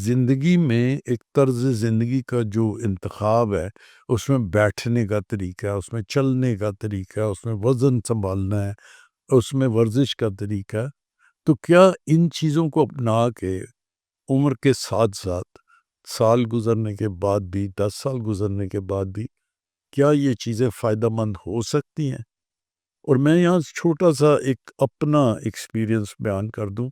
ज़िंदगी में एक तर्ज़ ज़िंदगी का जो इंतख़ाब है, उसमें बैठने का तरीका है, उसमें चलने का तरीका है, उसमें वज़न सँभालना है, उसमें वर्ज़िश का तरीका है। तो क्या इन चीज़ों को अपना के उम्र के साथ-साथ साल गुज़रने के बाद भी, 10 साल गुज़रने के बाद भी, क्या ये चीज़ें फ़ायदेमंद हो सकती हैं? और मैं यहाँ छोटा-सा एक अपना एक्सपीरियंस बयान कर दूँ।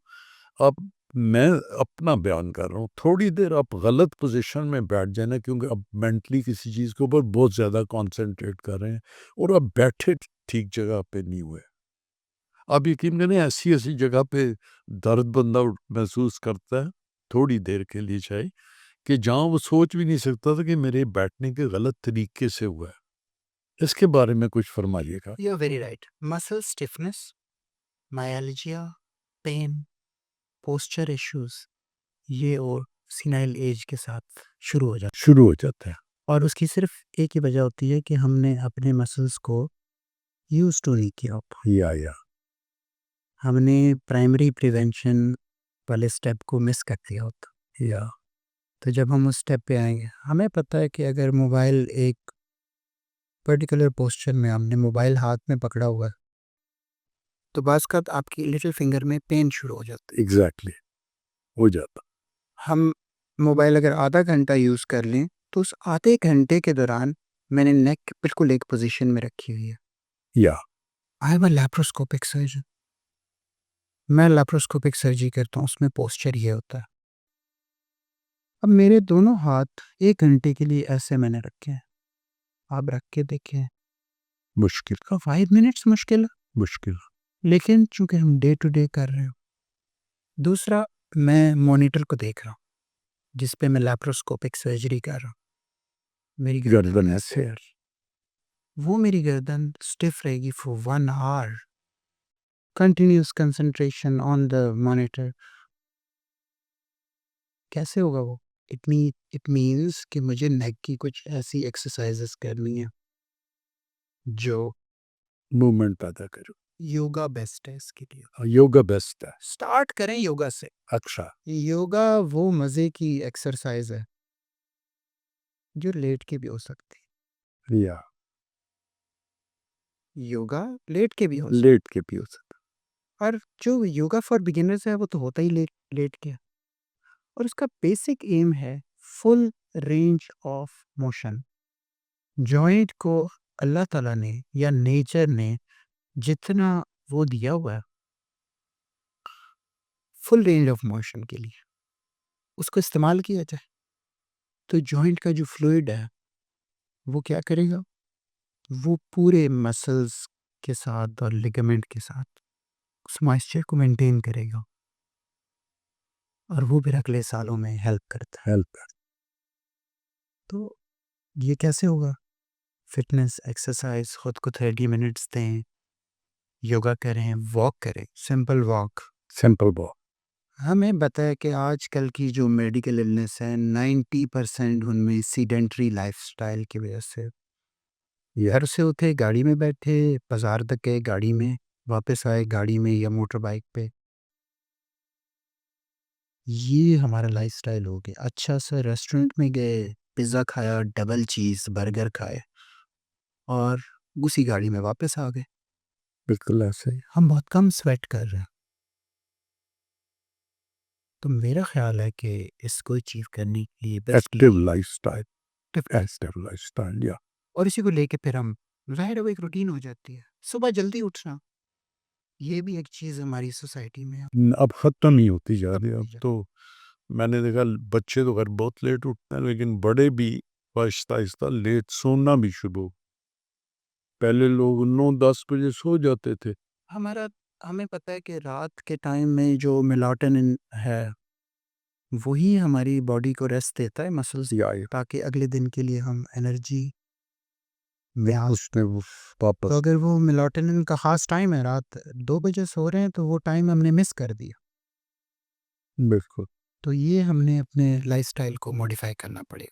अब मैं अपना बयान कर रहा हूँ, थोड़ी देर आप गलत पोज़ीशन में बैठ जाए ना, क्योंकि आप मेंटली किसी चीज़ के ऊपर बहुत ज़्यादा कॉन्सन्ट्रेट कर रहे हैं और आप बैठे ठीक जगह पे नहीं हुए। आप यकीन करें, ऐसी-ऐसी जगह पे दर्द बंदा महसूस करता है, थोड़ी देर के लिए चाहे, कि जहाँ वो सोच भी नहीं सकता था कि मेरे बैठने के गलत तरीके से हुआ है। इसके बारे में कुछ फरमाइएगा। You're very right. Muscle stiffness, myalgia, pain, posture issues ये और सीनाइल एज के साथ शुरू हो जाता शुरू हो जाता है। है और उसकी सिर्फ एक ही वजह होती है कि हमने अपने मसल्स को यूज टू नहीं किया होता। या हमने प्राइमरी प्रिवेंशन वाले स्टेप को मिस कर दिया होता। या तो जब हम उस स्टेप पे आएंगे, हमें पता है कि अगर मोबाइल एक पर्टिकुलर पोस्चर में हमने मोबाइल हाथ में पकड़ा हुआ है तो बाज़ का आपकी लिटिल फिंगर में पेन शुरू हो जाता है। एग्ज़ैक्टली हो जाता। हम मोबाइल अगर आधा घंटा यूज़ कर लें तो उस आधे घंटे के दौरान मैंने नेक बिल्कुल एक पोजीशन में रखी हुई है। या I am a laparoscopic surgeon. मैं लैप्रोस्कोपिक सर्जरी करता हूँ, उसमें पोस्चर ये होता है। अब मेरे दोनों हाथ 1 घंटे के लिए ऐसे मैंने रखे हैं। आप रख के देखें, मुश्किल का 5 मिनट्स मुश्किल है, मुश्किल। लेकिन चूंकि हम डे टू डे कर रहे हो। दूसरा, मैं मॉनिटर को देख रहा हूँ जिस पे मैं लैप्रोस्कोपिक सर्जरी कर रहा हूँ। मेरी गर्दन गर्दन ऐसे ऐसे, वो मेरी गर्दन स्टिफ रहेगी for 1 hour. Continuous concentration on the monitor. कैसे होगा वो? इट मीन्स कि मुझे नेक की कुछ ऐसी एक्सरसाइजेस करनी है जो मूवमेंट पैदा करो। योगा बेस्ट है इसके लिए। योगा बेस्ट है। स्टार्ट करें योगा से। अच्छा। योगा वो मज़े की एक्सरसाइज है जो लेट के भी हो सकती या है। योगा लेट के भी हो सकती लेट के भी हो सकता। है और जो योगा फॉर बिगिनर्स है वो तो होता ही लेट लेट के है। और उसका बेसिक एम है full range of motion. Joint को अल्लाह ताला ने या नेचर ने जितना वो दिया हुआ है फुल रेंज ऑफ मोशन के लिए, उसको इस्तेमाल किया जाए तो जॉइंट का जो फ्लूइड है वो क्या करेगा, वो पूरे मसल्स के साथ और लिगामेंट के साथ उस मॉइस्चर को मेंटेन करेगा और वो फिर अगले सालों में हेल्प करता है। हेल्प। तो ये कैसे होगा? फिटनेस एक्सरसाइज, खुद को 30 मिनट्स दें, योगा करें, वॉक करें, सिंपल वॉक। Simple walk. हमें पता है कि आजकल की जो मेडिकल इलनेस है 90% उनमें सीडेंटरी लाइफस्टाइल की वजह से। घर से उठे गाड़ी में बैठे, बाजार तक गए गाड़ी में, वापस आए गाड़ी में या मोटर बाइक पे। ये हमारा लाइफस्टाइल हो गया। अच्छा सा रेस्टोरेंट में गए, पिज़्ज़ा खाया, डबल चीज़ बर्गर खाए और उसी गाड़ी में वापस आ गए। बिल्कुल ऐसे ही। हम बहुत कम स्वेट कर रहे हैं। तो मेरा ख्याल है कि इसको अचीव करने के लिए active basically lifestyle. Active lifestyle या और इसी को लेके फिर हम ज़ाहिर है वो एक रूटीन हो जाती है। सुबह जल्दी उठना, ये भी एक चीज़ हमारी सोसाइटी में अब ख़त्म ही होती जा अब रही है। अब नहीं तो मैंने देखा बच्चे तो खैर बहुत लेट उठते हैं, लेकिन बड़े भी आहिस्ता-आहिस्ता लेट सोना भी शुरू। पहले लोग 9-10 बजे सो जाते थे। हमारा हमें पता है कि रात के टाइम में जो मेलाटोनिन है, वही हमारी बॉडी को रेस्ट देता है, मसल्स, या ताकि अगले दिन के लिए हम एनर्जी में आ उसने वो तो वापस। अगर वो मेलाटोनिन का ख़ास टाइम है, रात 2 बजे सो रहे हैं, तो वो टाइम हमने मिस कर दिया। बिल्कुल। तो ये हमने अपने लाइफ़स्टाइल को मॉडिफ़ाई करना पड़ेगा।